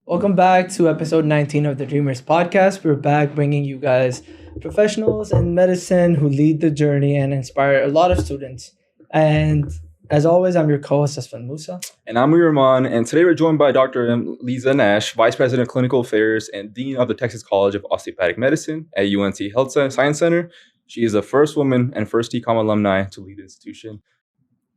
Welcome back to episode 19 of the Dreamers podcast. We're back bringing you guys professionals in medicine who lead the journey and inspire a lot of students. And as always, I'm your co-host, Asfan Musa. And I'm Rahman, and today we're joined by Dr. Lisa Nash, Vice President of Clinical Affairs and Dean of the Texas College of Osteopathic Medicine at UNC Health Science Center. She is the first woman and first TCOM alumni to lead the institution.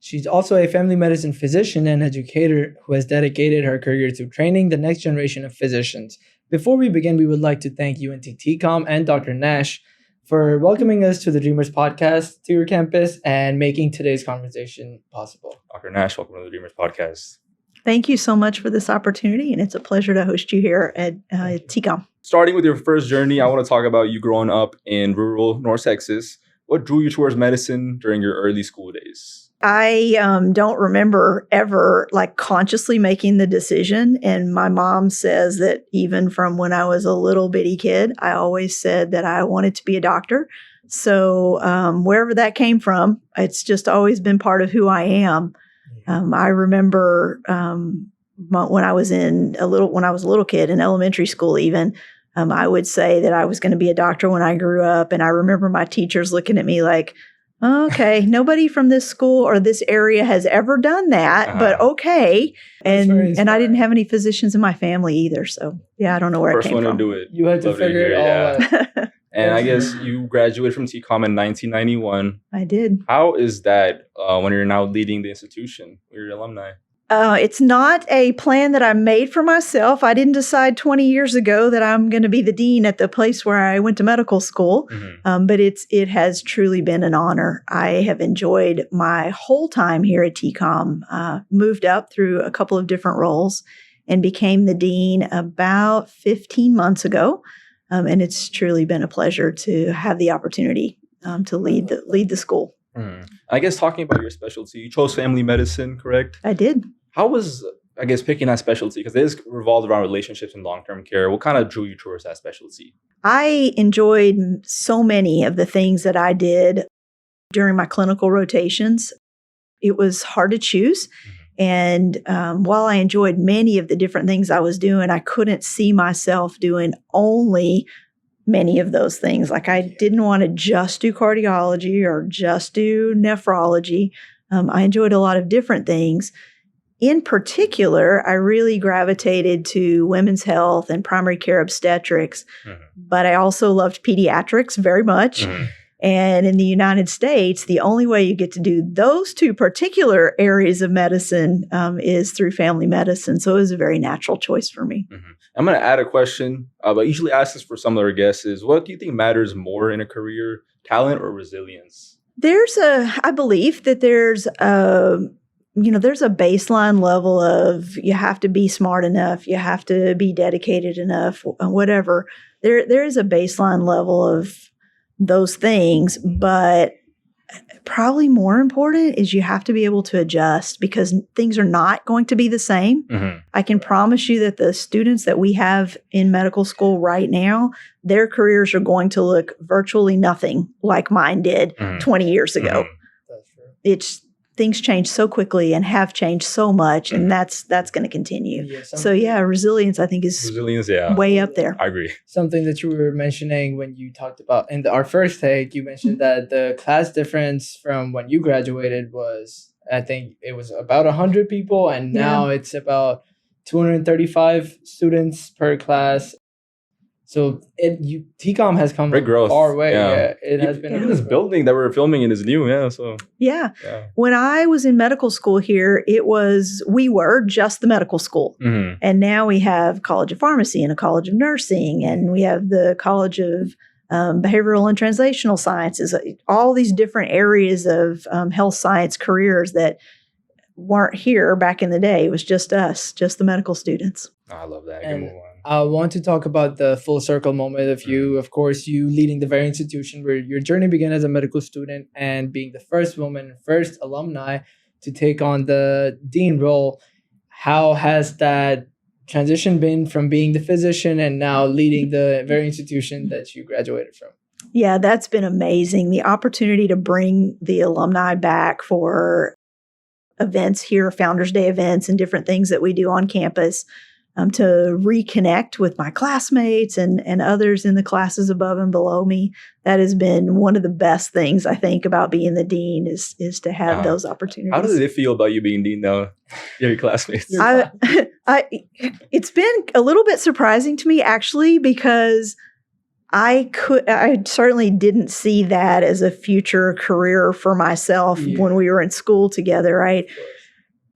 She's also a family medicine physician and educator who has dedicated her career to training the next generation of physicians. Before we begin, we would like to thank UNT TCOM and Dr. Nash for welcoming us to the Dreamers podcast to your campus and making today's conversation possible. Dr. Nash, welcome to the Dreamers podcast. Thank you so much for this opportunity, and it's a pleasure to host you here at TCOM. Starting with your first journey, I want to talk about you growing up in rural North Texas. What drew you towards medicine during your early school days? I don't remember ever consciously making the decision. And my mom says that even from when I was a little bitty kid, I always said that I wanted to be a doctor. So wherever that came from, it's just always been part of who I am. I remember when I was a little kid in elementary school, even I would say that I was going to be a doctor when I grew up. And I remember my teachers looking at me like, okay, nobody from this school or this area has ever done that, but okay. And I didn't have any physicians in my family either. So yeah, I don't know where it came from. First one to do it. You had to figure it all out. And I guess you graduated from TCOM in 1991. I did. How is that when you're now leading the institution, you're an alumni? It's not a plan that I made for myself. I didn't decide 20 years ago that I'm going to be the dean at the place where I went to medical school. But it has truly been an honor. I have enjoyed my whole time here at TCOM, moved up through a couple of different roles and became the dean about 15 months ago. And it's truly been a pleasure to have the opportunity to lead the school. I guess talking about your specialty, you chose family medicine, correct? I did. How was, picking that specialty? Because it is revolved around relationships and long-term care. What kind of drew you towards that specialty? I enjoyed so many of the things that I did during my clinical rotations. It was hard to choose. And while I enjoyed many of the different things I was doing, I couldn't see myself doing only many of those things. I didn't want to just do cardiology or just do nephrology. I enjoyed a lot of different things. In particular, I really gravitated to women's health and primary care obstetrics, but I also loved pediatrics very much. And in the United States, the only way you get to do those two particular areas of medicine is through family medicine. So it was a very natural choice for me. I'm going to add a question, but I usually ask this for some of our guests is, what do you think matters more in a career, talent or resilience? I believe that there's a baseline level of you have to be smart enough, you have to be dedicated enough, whatever. There is a baseline level of those things, but probably more important is you have to be able to adjust because things are not going to be the same. I can promise you that the students that we have in medical school right now, their careers are going to look virtually nothing like mine did 20 years ago. That's true. Things change so quickly and have changed so much, and that's going to continue. Resilience, I think, is way up there. I agree. Something that you were mentioning when you talked about in our first take, you mentioned that the class difference from when you graduated was, I think it was about 100 people, and now it's about 235 students per class. So TCOM has come far away. Yeah. It has been. Even this building that we're filming in is new. Yeah. When I was in medical school here, we were just the medical school. And now we have College of Pharmacy and a College of Nursing, and we have the College of Behavioral and Translational Sciences, all these different areas of health science careers that weren't here back in the day. It was just us, just the medical students. I love that. I want to talk about the full circle moment of you, of course, you leading the very institution where your journey began as a medical student and being the first woman, first alumni to take on the dean role. How has that transition been from being the physician and now leading the very institution that you graduated from? Yeah, that's been amazing. The opportunity to bring the alumni back for events here, Founders Day events and different things that we do on campus to reconnect with my classmates and others in the classes above and below me. That has been one of the best things, I think, about being the dean is to have those opportunities. How did it feel about you being dean now? Your classmates? It's been a little bit surprising to me, actually, because I certainly didn't see that as a future career for myself when we were in school together, right?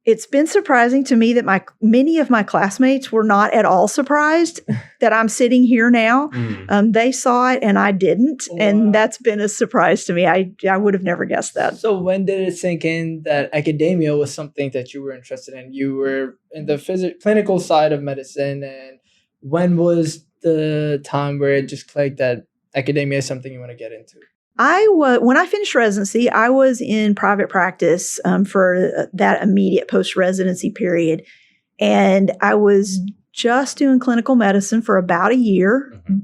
It's been surprising to me that many of my classmates were not at all surprised that I'm sitting here now. They saw it and I didn't. Wow. And that's been a surprise to me. I would have never guessed that. So when did it sink in that academia was something that you were interested in? You were in the clinical side of medicine. And when was the time where it just clicked that academia is something you want to get into? When I finished residency, I was in private practice for that immediate post-residency period. And I was just doing clinical medicine for about a year. Mm-hmm.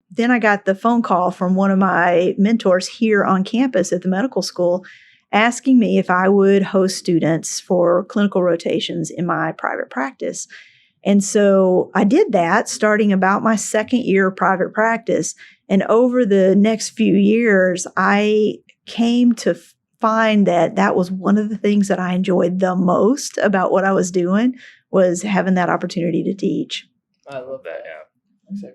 Then I got the phone call from one of my mentors here on campus at the medical school asking me if I would host students for clinical rotations in my private practice. And so I did that starting about my second year of private practice. And over the next few years, I came to find that was one of the things that I enjoyed the most about what I was doing was having that opportunity to teach. I love that. Yeah.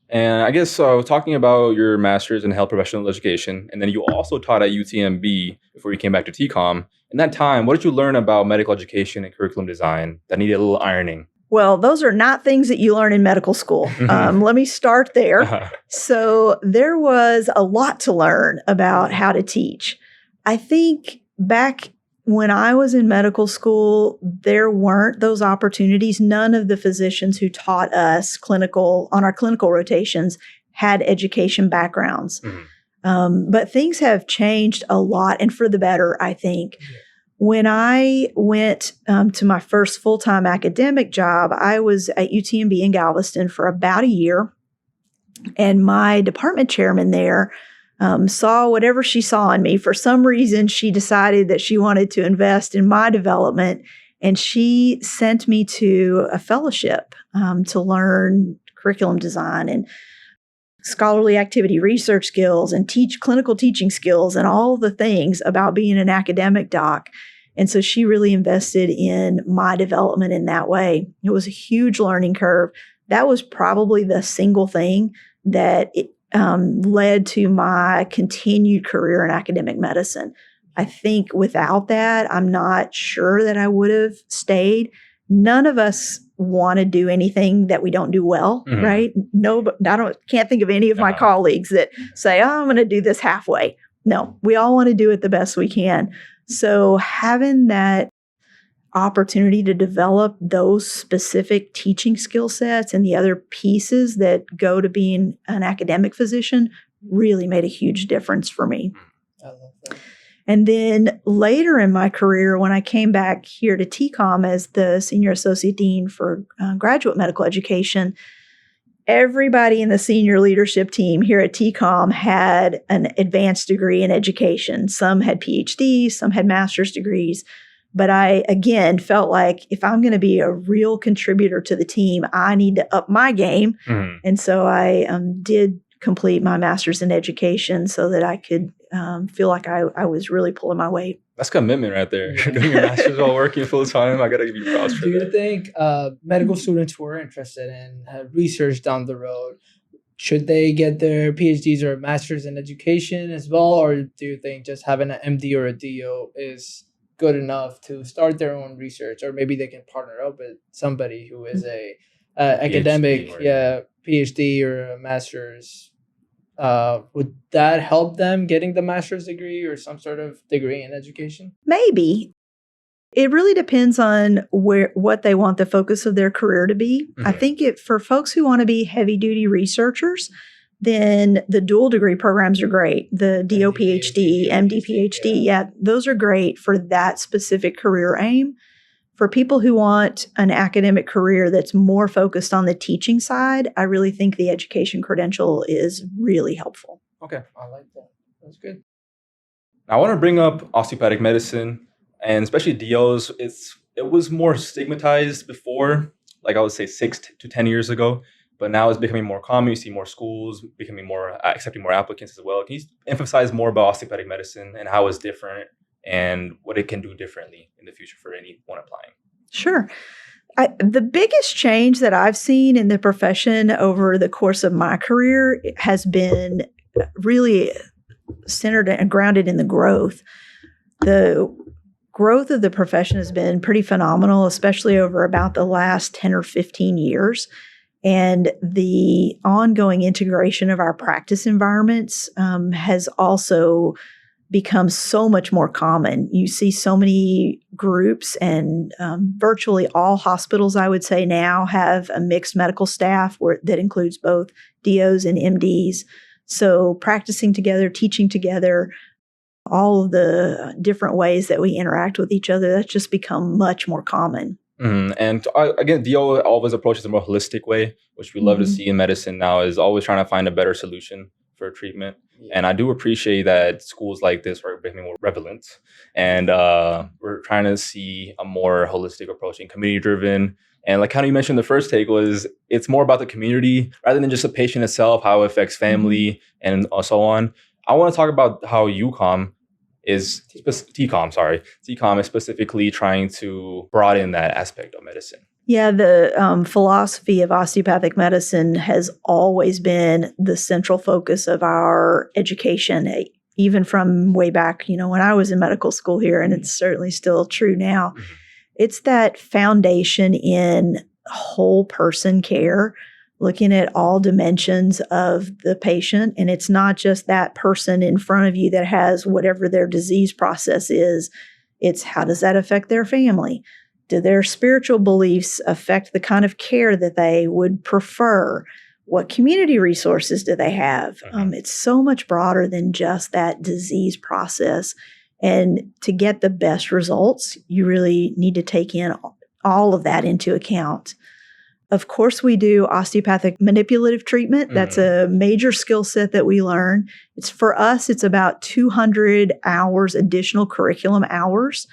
And I guess talking about your master's in health professional education, and then you also taught at UTMB before you came back to TCOM. In that time, what did you learn about medical education and curriculum design that needed a little ironing? Well, those are not things that you learn in medical school. Let me start there. So there was a lot to learn about how to teach. I think back when I was in medical school, there weren't those opportunities. None of the physicians who taught us on our clinical rotations had education backgrounds. Mm-hmm. But things have changed a lot, and for the better, I think. Yeah. When I went to my first full-time academic job, I was at UTMB in Galveston for about a year. And my department chairman there saw whatever she saw in me. For some reason, she decided that she wanted to invest in my development. And she sent me to a fellowship to learn curriculum design and scholarly activity research skills and teach clinical teaching skills and all the things about being an academic doc. And so she really invested in my development in that way. It was a huge learning curve. That was probably the single thing that led to my continued career in academic medicine. I think without that, I'm not sure that I would have stayed. None of us want to do anything that we don't do well, mm-hmm. right? No, but can't think of any of my colleagues that say, I'm going to do this halfway. No, we all want to do it the best we can. So having that opportunity to develop those specific teaching skill sets and the other pieces that go to being an academic physician really made a huge difference for me. I love that. And then later in my career, when I came back here to TCOM as the Senior Associate Dean for Graduate Medical Education, everybody in the senior leadership team here at TCOM had an advanced degree in education. Some had PhDs, some had master's degrees. But I, again, felt like if I'm going to be a real contributor to the team, I need to up my game. Mm-hmm. And so I did complete my master's in education so that I could feel like I was really pulling my weight. That's commitment right there. You're doing your master's while working full time. I got to give you props for that. Do you think medical students who are interested in research down the road, should they get their PhDs or master's in education as well? Or do you think just having an MD or a DO is good enough to start their own research? Or maybe they can partner up with somebody who is a academic, PhD or a master's. Would that help them getting the master's degree or some sort of degree in education? Maybe. It really depends on what they want the focus of their career to be. Mm-hmm. I think for folks who want to be heavy-duty researchers, then the dual degree programs are great. The DO PhD, MD PhD, those are great for that specific career aim. For people who want an academic career that's more focused on the teaching side, I really think the education credential is really helpful. Okay, I like that. That's good. Now, I want to bring up osteopathic medicine and especially DOs. It was more stigmatized before. like I would say 6 to 10 years ago, but now it's becoming more common. You see more schools becoming more accepting more applicants as well. Can you emphasize more about osteopathic medicine and how it's different and what it can do differently in the future for anyone applying? Sure. The biggest change that I've seen in the profession over the course of my career has been really centered and grounded in the growth. The growth of the profession has been pretty phenomenal, especially over about the last 10 or 15 years. And the ongoing integration of our practice environments has also become so much more common. You see so many groups, and virtually all hospitals, I would say now, have a mixed medical staff that includes both DOs and MDs. So practicing together, teaching together, all of the different ways that we interact with each other, that's just become much more common. And again, DO always approaches a more holistic way, which we love to see in medicine now, is always trying to find a better solution for treatment. And I do appreciate that schools like this are becoming more prevalent. And we're trying to see a more holistic approach and community-driven. And like kind of you mentioned, the first take was it's more about the community rather than just the patient itself, how it affects family and so on. I want to talk about how TCOM is specifically trying to broaden that aspect of medicine. Yeah, the philosophy of osteopathic medicine has always been the central focus of our education, even from way back, when I was in medical school here, and it's certainly still true now. It's that foundation in whole person care, looking at all dimensions of the patient. And it's not just that person in front of you that has whatever their disease process is. It's how does that affect their family? Do their spiritual beliefs affect the kind of care that they would prefer? What community resources do they have? It's so much broader than just that disease process. And to get the best results, you really need to take in all of that into account. Of course, we do osteopathic manipulative treatment. That's a major skill set that we learn. For us, it's about 200 hours, additional curriculum hours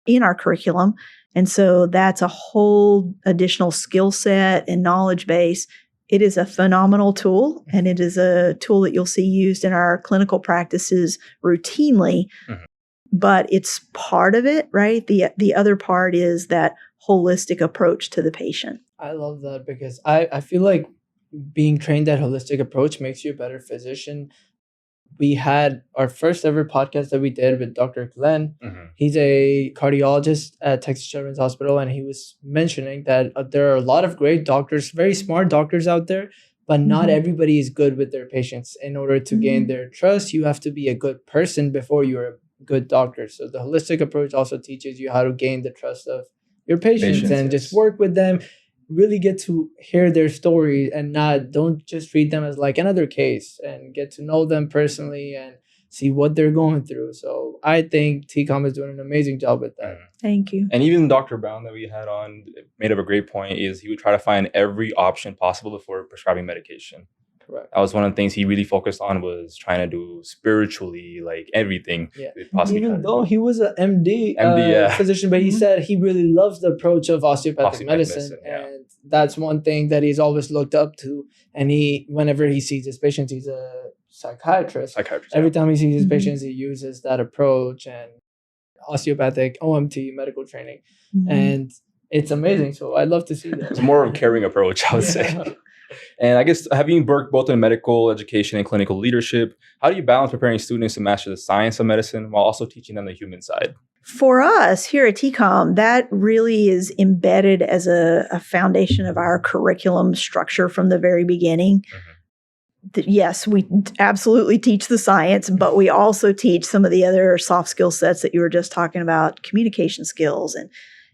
in our curriculum. And so that's a whole additional skill set and knowledge base. It is a phenomenal tool, and it is a tool that you'll see used in our clinical practices routinely. But it's part of it, right? The other part is that holistic approach to the patient. I love that because I feel like being trained that holistic approach makes you a better physician. We had our first ever podcast that we did with Dr. Glenn. He's a cardiologist at Texas Children's Hospital, and he was mentioning that there are a lot of great doctors, very smart doctors out there, but not everybody is good with their patients. In order to gain their trust, you have to be a good person before you're a good doctor. So the holistic approach also teaches you how to gain the trust of your patients and just work with them, really get to hear their story and don't just treat them as like another case, and get to know them personally and see what they're going through. So I think TCOM is doing an amazing job with that. Thank you. And even Dr. Brown that we had on made up a great point, is he would try to find every option possible before prescribing medication. Correct. That was one of the things he really focused on, was trying to do spiritually, like everything. Even though he was an MD physician, but he said he really loves the approach of osteopathic medicine. And that's one thing that he's always looked up to. And whenever he sees his patients, he's a psychiatrist. Every time he sees his patients, he uses that approach and osteopathic OMT medical training. And it's amazing. So I'd love to see that. It's more of a caring approach, I would say. And I guess, having worked both in medical education and clinical leadership, how do you balance preparing students to master the science of medicine while also teaching them the human side? For us here at TCOM, that really is embedded as a foundation of our curriculum structure from the very beginning. Yes, we absolutely teach the science, but we also teach some of the other soft skill sets that you were just talking about, communication skills and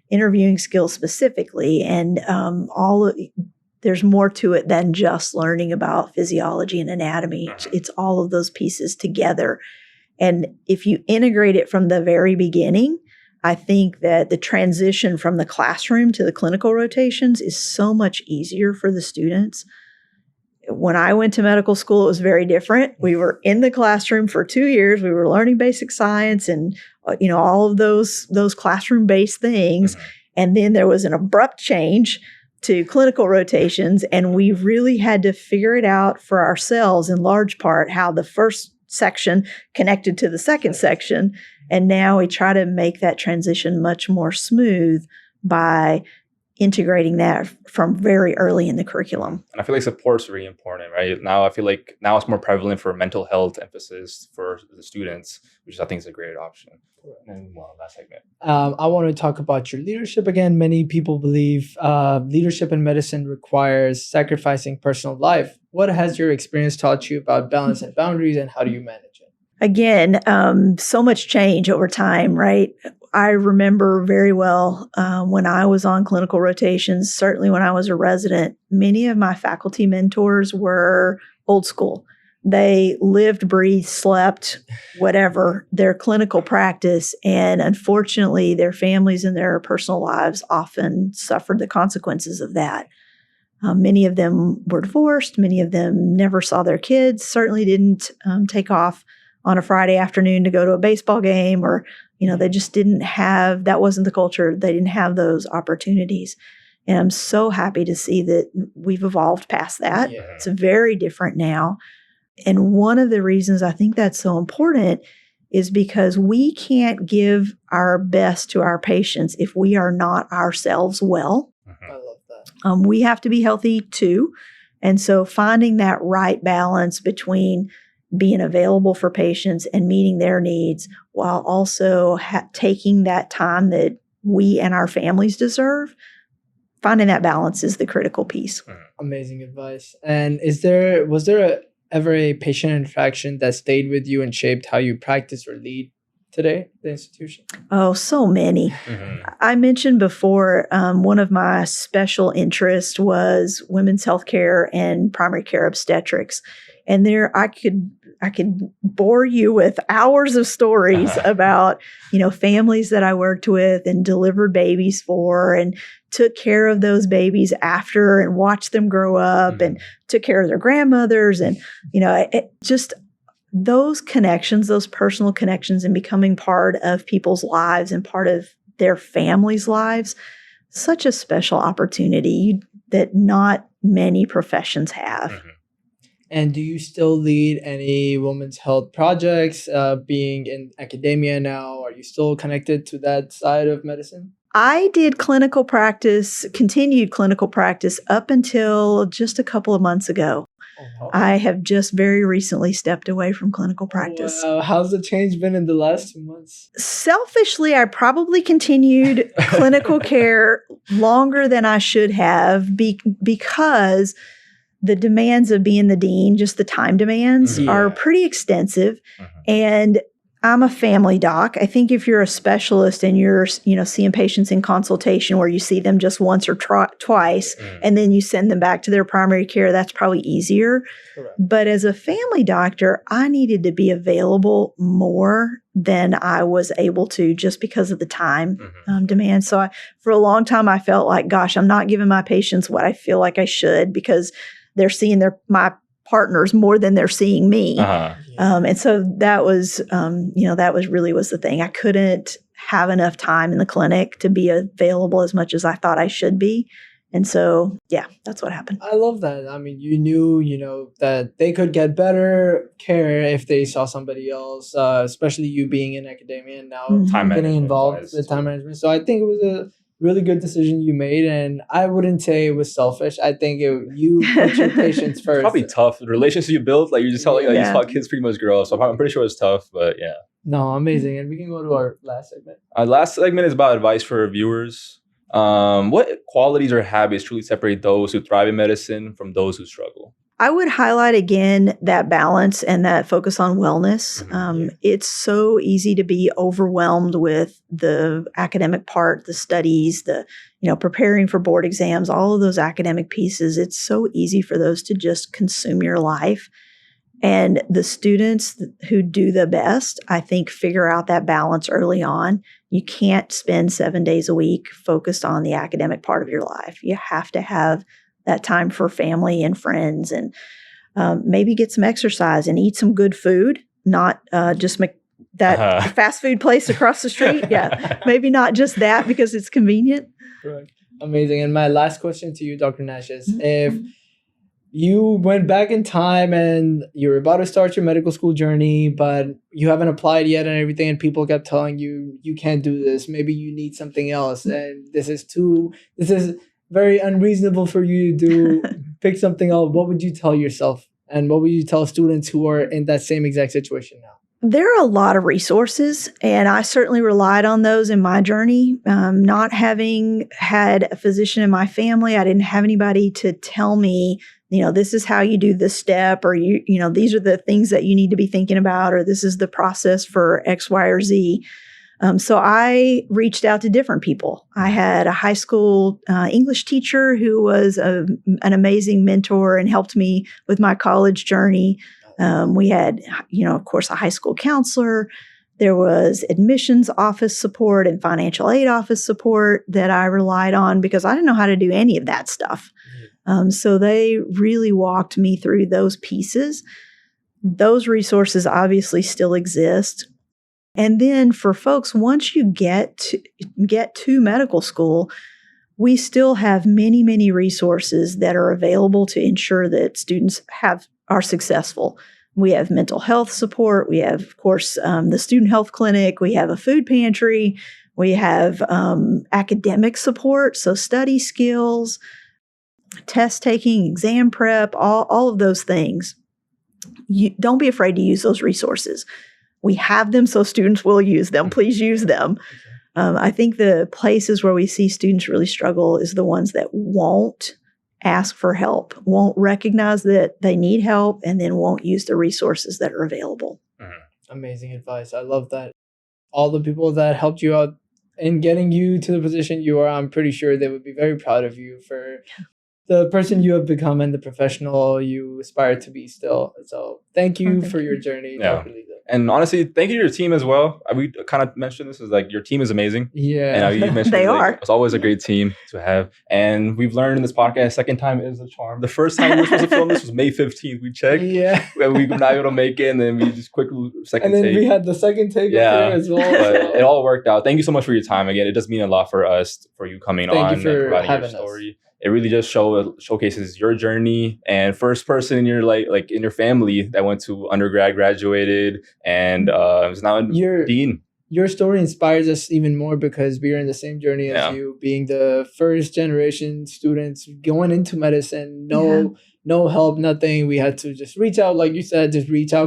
interviewing skills specifically, and there's more to it than just learning about physiology and anatomy. It's all of those pieces together. And if you integrate it from the very beginning, I think that the transition from the classroom to the clinical rotations is so much easier for the students. When I went to medical school, it was very different. We were in the classroom for 2 years. We were learning basic science and all of those classroom-based things. And then there was an abrupt change to clinical rotations, and we really had to figure it out for ourselves in large part how the first section connected to the second section. And now we try to make that transition much more smooth by integrating that from very early in the curriculum. And I feel like support's really important, right? Now I feel like now it's more prevalent for mental health emphasis for the students, which I think is a great option. And well, that segment. I want to talk about your leadership again. Many people believe leadership in medicine requires sacrificing personal life. What has your experience taught you about balance and boundaries, and how do you manage it? Again, so much change over time, right? I remember very well when I was on clinical rotations, certainly when I was a resident, many of my faculty mentors were old school. They lived, breathed, slept, whatever, their clinical practice. And unfortunately, their families and their personal lives often suffered the consequences of that. Many of them were divorced. Many of them never saw their kids, certainly didn't take off on a Friday afternoon to go to a baseball game, or, they just didn't have, that wasn't the culture. They didn't have those opportunities. And I'm so happy to see that we've evolved past that. Yeah. It's very different now. And one of the reasons I think that's so important is because we can't give our best to our patients if we are not ourselves well. I love that. We have to be healthy too. And so finding that right balance between being available for patients and meeting their needs while also taking that time that we and our families deserve, finding that balance is the critical piece. Amazing advice. And was there ever a patient interaction that stayed with you and shaped how you practice or lead today at the institution? Oh, so many. Mm-hmm. I mentioned before, one of my special interests was women's health care and primary care obstetrics. And there I could bore you with hours of stories about, families that I worked with and delivered babies for and took care of those babies after and watched them grow up and took care of their grandmothers. And, just those connections, those personal connections and becoming part of people's lives and part of their families' lives, such a special opportunity that not many professions have. Mm-hmm. And do you still lead any women's health projects, being in academia now? Are you still connected to that side of medicine? I did continued clinical practice up until just a couple of months ago. Oh, wow. I have just very recently stepped away from clinical practice. Wow. How's the change been in the last 2 months? Selfishly, I probably continued clinical care longer than I should have because the demands of being the dean, just the time demands, are pretty extensive. And I'm a family doc. I think if you're a specialist and you're, seeing patients in consultation where you see them just once or twice, and then you send them back to their primary care, that's probably easier. Correct. But as a family doctor, I needed to be available more than I was able to just because of the time demand. So for a long time, I felt like, gosh, I'm not giving my patients what I feel like I should because they're seeing my partners more than they're seeing me. And so that was, was the thing. I couldn't have enough time in the clinic to be available as much as I thought I should be. And so, that's what happened. I love that. I mean, you knew, that they could get better care if they saw somebody else, especially you being in academia and now getting involved with time management. So I think it was a really good decision you made, and I wouldn't say it was selfish. I think you put your patients first. Probably tough. The relationships you built, you just saw you saw kids pretty much grow up. So I'm pretty sure it's tough, but yeah. No, amazing. And we can go to our last segment. Our last segment is about advice for viewers. What qualities or habits truly separate those who thrive in medicine from those who struggle? I would highlight again that balance and that focus on wellness. It's so easy to be overwhelmed with the academic part, the studies, the preparing for board exams, all of those academic pieces. It's so easy for those to just consume your life. And the students who do the best, I think, figure out that balance early on. You can't spend 7 days a week focused on the academic part of your life. You have to have that time for family and friends, and maybe get some exercise and eat some good food, not just that fast food place across the street. Maybe not just that because it's convenient. Right. Amazing. And my last question to you, Dr. Nash, is if you went back in time and you're about to start your medical school journey, but you haven't applied yet and everything, and people kept telling you, you can't do this, maybe you need something else, and this is very unreasonable for you to do, pick something else, what would you tell yourself? And what would you tell students who are in that same exact situation now? There are a lot of resources, and I certainly relied on those in my journey. Not having had a physician in my family, I didn't have anybody to tell me, this is how you do this step, or these are the things that you need to be thinking about, or this is the process for X, Y, or Z. So I reached out to different people. I had a high school English teacher who was an amazing mentor and helped me with my college journey. We had, of course, a high school counselor. There was admissions office support and financial aid office support that I relied on because I didn't know how to do any of that stuff. So they really walked me through those pieces. Those resources obviously still exist. And then for folks, once you get to medical school, we still have many, many resources that are available to ensure that students are successful. We have mental health support. We have, of course, the student health clinic. We have a food pantry. We have academic support, so study skills, test taking, exam prep, all of those things. Don't be afraid to use those resources. We have them, so students will use them. Please use them. I think the places where we see students really struggle is the ones that won't ask for help, won't recognize that they need help, and then won't use the resources that are available. Amazing advice. I love that. All the people that helped you out in getting you to the position you are, I'm pretty sure they would be very proud of you for the person you have become and the professional you aspire to be still. So thank you for your journey, Dr. Lisa. And honestly, thank you to your team as well. We kind of mentioned this, is like your team is amazing. Yeah. And you mentioned they are. It's always a great team to have. And we've learned in this podcast, second time is a charm. The first time we were supposed to film this was May 15th. We checked. Yeah. And we were not able to make it. And then we just quickly second take. And then we had the second take up here as well. But it all worked out. Thank you so much for your time. Again, it does mean a lot for us, for you coming on and providing your story. It really just showcases your journey, and first person in your like in your family that went to undergrad, graduated, and is now dean. Your story inspires us even more because we are in the same journey as you, being the first generation students going into medicine. No help, nothing. We had to just reach out, like you said,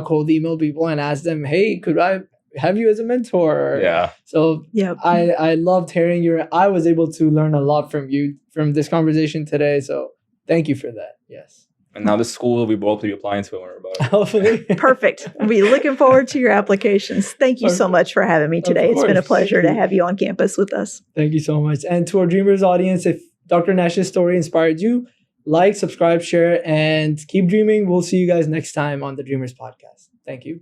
cold email people and ask them, hey, could I have you as a mentor? Yeah. So I loved hearing I was able to learn a lot from you from this conversation today. So thank you for that. Yes. And now this school we both be applying to and learn about it. Hopefully. Perfect. We'll be looking forward to your applications. Thank you so much for having me today. It's been a pleasure to have you on campus with us. Thank you so much. And to our Dreamers audience, if Dr. Nash's story inspired you, like, subscribe, share, and keep dreaming. We'll see you guys next time on the Dreamers Podcast. Thank you.